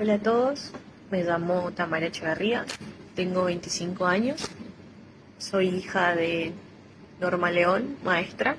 Hola a todos, me llamo Tamara Echeverría, tengo 25 años, soy hija de Norma León, maestra,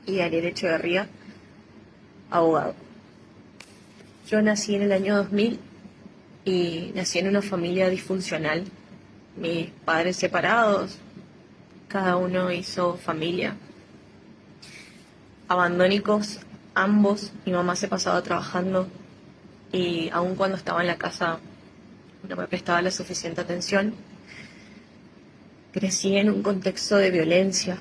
y Ariel Echeverría, abogado. Yo nací en el año 2000 y nací en una familia disfuncional, mis padres separados, cada uno hizo familia, abandónicos ambos, mi mamá se pasaba trabajando y aun cuando estaba en la casa no me prestaba la suficiente atención. Crecí en un contexto de violencia.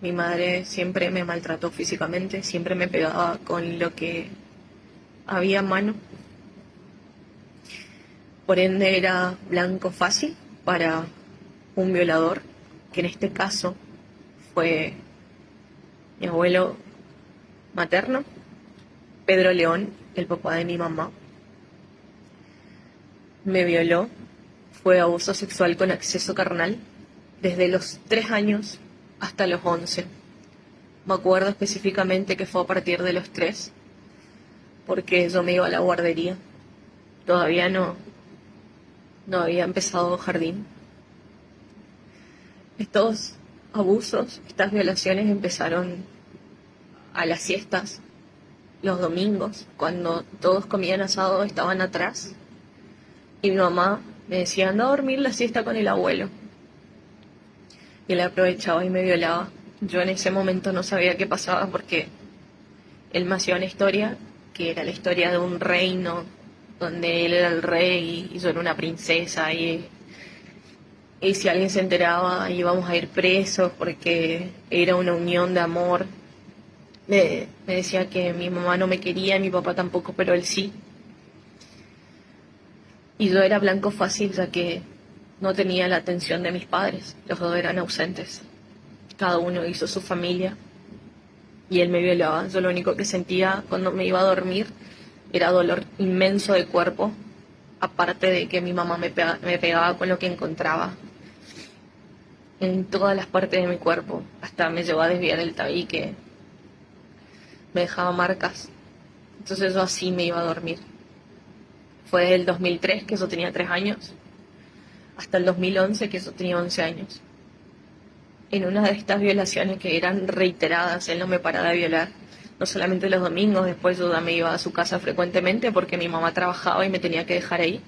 Mi madre siempre me maltrató físicamente, siempre me pegaba con lo que había a mano. Por ende era blanco fácil para un violador, que en este caso fue mi abuelo materno, Pedro León, el papá de mi mamá. Me violó, fue abuso sexual con acceso carnal, desde los 3 años hasta los 11. Me acuerdo específicamente que fue a partir de los 3, porque yo me iba a la guardería. Todavía no había empezado jardín. Estos abusos, estas violaciones empezaron a las siestas, los domingos, cuando todos comían asado, estaban atrás. Y mi mamá me decía, anda a dormir la siesta con el abuelo. Y él aprovechaba y me violaba. Yo en ese momento no sabía qué pasaba porque él me hacía una historia que era la historia de un reino donde él era el rey y yo era una princesa y si alguien se enteraba íbamos a ir presos porque era una unión de amor. Me decía que mi mamá no me quería y mi papá tampoco, pero él sí. Y yo era blanco fácil ya que no tenía la atención de mis padres, los dos eran ausentes. Cada uno hizo su familia y él me violaba. Yo lo único que sentía cuando me iba a dormir era dolor inmenso de cuerpo, aparte de que mi mamá me pegaba con lo que encontraba en todas las partes de mi cuerpo. Hasta me llevó a desviar el tabique, me dejaba marcas. Entonces yo así me iba a dormir. Fue desde el 2003, que yo tenía 3 años, hasta el 2011, que yo tenía 11 años. En una de estas violaciones que eran reiteradas, él no me paraba de violar, no solamente los domingos, después yo me iba a su casa frecuentemente porque mi mamá trabajaba y me tenía que dejar ahí.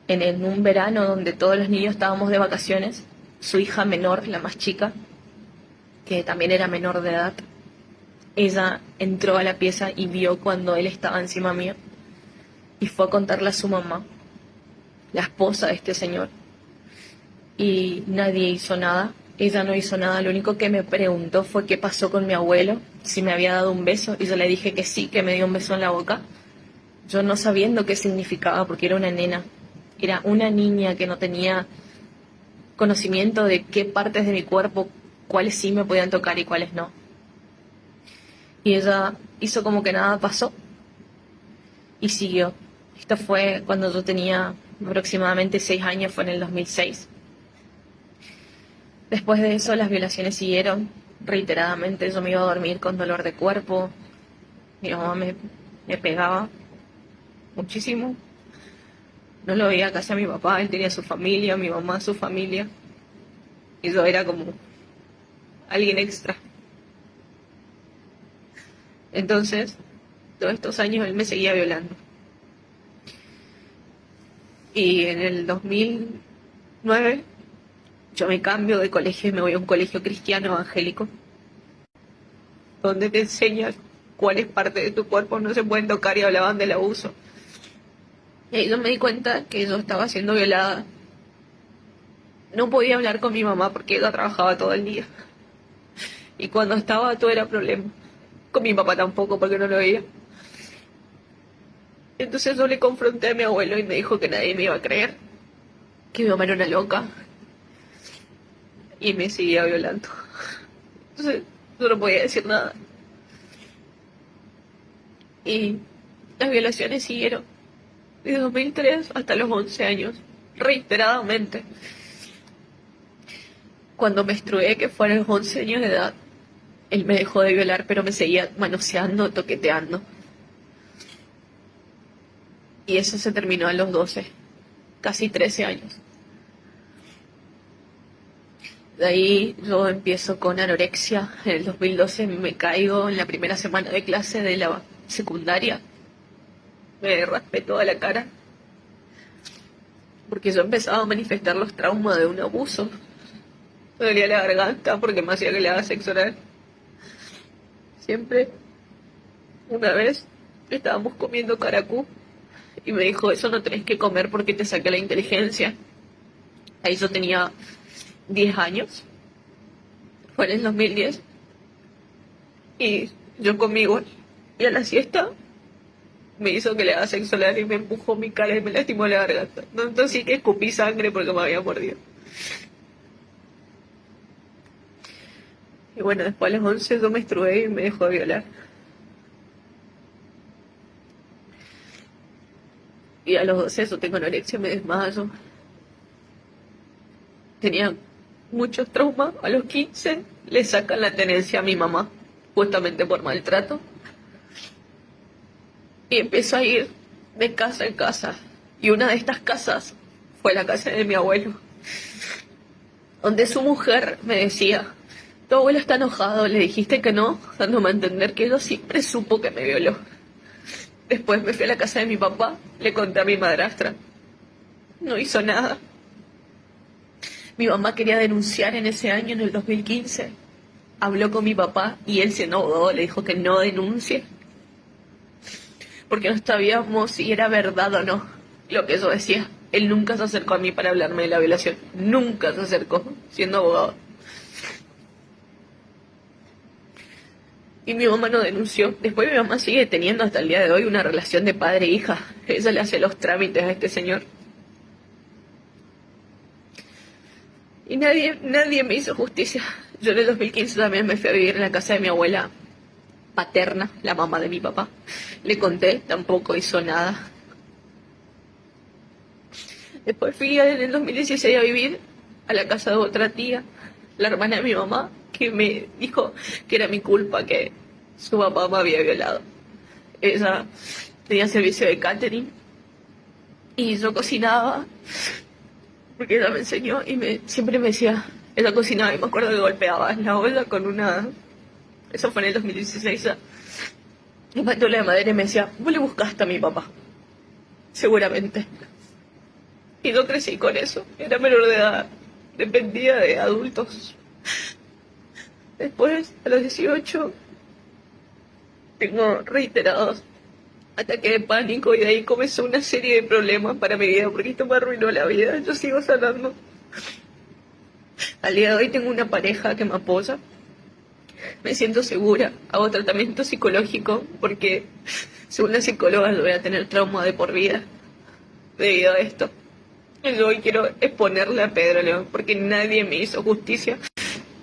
En un verano donde todos los niños estábamos de vacaciones, su hija menor, la más chica, que también era menor de edad, ella entró a la pieza y vio cuando él estaba encima mío y fue a contarle a su mamá, la esposa de este señor. Y nadie hizo nada, ella no hizo nada, lo único que me preguntó fue qué pasó con mi abuelo, si me había dado un beso, y yo le dije que sí, que me dio un beso en la boca, yo no sabiendo qué significaba, porque era una nena, era una niña que no tenía conocimiento de qué partes de mi cuerpo, cuáles sí me podían tocar y cuáles no. Y ella hizo como que nada pasó, y siguió. Esto fue cuando yo tenía aproximadamente 6 años, fue en el 2006. Después de eso las violaciones siguieron reiteradamente. Yo me iba a dormir con dolor de cuerpo. Mi mamá me pegaba muchísimo. No lo veía casi a mi papá, él tenía su familia, mi mamá su familia. Y yo era como alguien extra. Entonces, todos estos años él me seguía violando. Y en el 2009 yo me cambio de colegio y me voy a un colegio cristiano evangélico, donde te enseñan cuáles partes de tu cuerpo no se pueden tocar y hablaban del abuso. Y ahí yo me di cuenta que yo estaba siendo violada. No podía hablar con mi mamá porque ella trabajaba todo el día. Y cuando estaba todo era problema. Con mi papá tampoco porque no lo veía. Entonces yo le confronté a mi abuelo y me dijo que nadie me iba a creer, que mi mamá era una loca. Y me seguía violando. Entonces yo no podía decir nada. Y las violaciones siguieron de 2003 hasta los 11 años, reiteradamente. Cuando menstrué, que fue a los 11 años de edad, él me dejó de violar, pero me seguía manoseando, toqueteando. Y eso se terminó a los 12, casi 13 años. De ahí yo empiezo con anorexia. En el 2012 me caigo en la primera semana de clase de la secundaria. Me raspé toda la cara porque yo empezaba a manifestar los traumas de un abuso. Me dolía la garganta porque me hacía que le haga sexo oral. Siempre. Una vez estábamos comiendo caracú y me dijo, eso no tenés que comer porque te saca la inteligencia. Ahí yo tenía 10 años. Fue en el 2010. Y yo comí igual. Y a la siesta me hizo que le haga sexo oral y me empujó mi cara y me lastimó la garganta. Entonces sí que escupí sangre porque me había mordido. Y bueno, después a los 11 yo me menstrué y me dejó de violar. Y a los 12 eso, tengo anorexia, me desmayo. Tenía muchos traumas. A los 15 le sacan la tenencia a mi mamá, justamente por maltrato. Y empezó a ir de casa en casa. Y una de estas casas fue la casa de mi abuelo, donde su mujer me decía, tu abuelo está enojado, le dijiste que no, dándome a entender que él siempre supo que me violó. Después me fui a la casa de mi papá, le conté a mi madrastra. No hizo nada. Mi mamá quería denunciar en ese año, en el 2015. Habló con mi papá y él se enojó, le dijo que no denuncie. Porque no sabíamos si era verdad o no lo que yo decía. Él nunca se acercó a mí para hablarme de la violación. Nunca se acercó, siendo abogado. Y mi mamá no denunció. Después mi mamá sigue teniendo hasta el día de hoy una relación de padre e hija. Ella le hace los trámites a este señor. Y nadie me hizo justicia. Yo en el 2015 también me fui a vivir en la casa de mi abuela paterna, la mamá de mi papá. Le conté, tampoco hizo nada. Después fui en el 2016 a vivir a la casa de otra tía, la hermana de mi mamá, que me dijo que era mi culpa que su papá me había violado. Ella tenía servicio de catering y yo cocinaba, porque ella me enseñó y siempre me decía, ella cocinaba y me acuerdo que golpeaba la olla con una... Eso fue en el 2016 ya. Y patola de madera y me decía, vos le buscaste a mi papá, seguramente. Y yo crecí con eso, era menor de edad, dependía de adultos. Después, a los 18, tengo reiterados ataques de pánico y de ahí comenzó una serie de problemas para mi vida, porque esto me arruinó la vida, yo sigo sanando. Al día de hoy tengo una pareja que me apoya, me siento segura, hago tratamiento psicológico, porque según la psicóloga yo voy a tener trauma de por vida debido a esto. Y yo hoy quiero exponerle a Pedro León, porque nadie me hizo justicia.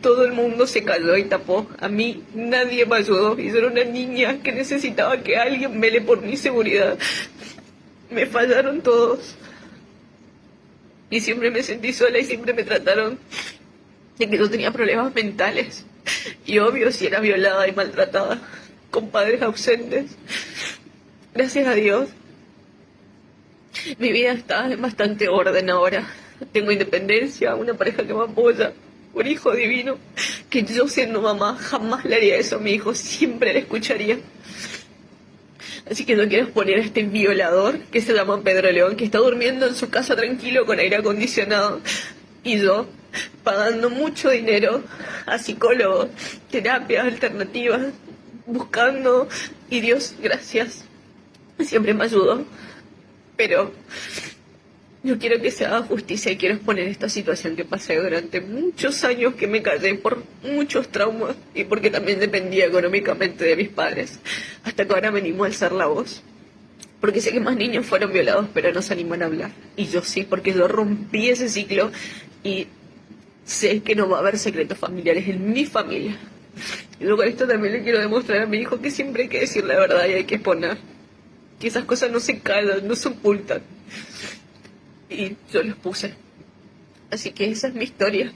Todo el mundo se calló y tapó. A mí nadie me ayudó. Y yo era una niña que necesitaba que alguien vele por mi seguridad. Me fallaron todos. Y siempre me sentí sola y siempre me trataron de que yo tenía problemas mentales. Y obvio, si era violada y maltratada, con padres ausentes. Gracias a Dios, mi vida está en bastante orden ahora. Tengo independencia, una pareja que me apoya, un hijo divino, que yo siendo mamá jamás le haría eso a mi hijo, siempre le escucharía. Así que no quiero exponer a este violador que se llama Pedro León, que está durmiendo en su casa tranquilo con aire acondicionado, y yo pagando mucho dinero a psicólogos, terapias alternativas, buscando, y Dios, gracias, siempre me ayudó. Pero yo quiero que se haga justicia y quiero exponer esta situación que pasé durante muchos años, que me callé por muchos traumas y porque también dependía económicamente de mis padres, hasta que ahora me animo a alzar la voz. Porque sé que más niños fueron violados, pero no se animan a hablar. Y yo sí, porque yo rompí ese ciclo y sé que no va a haber secretos familiares en mi familia. Y yo con esto también le quiero demostrar a mi hijo que siempre hay que decir la verdad y hay que exponer. Que esas cosas no se callan, no se ocultan. Y yo los puse. Así que esa es mi historia.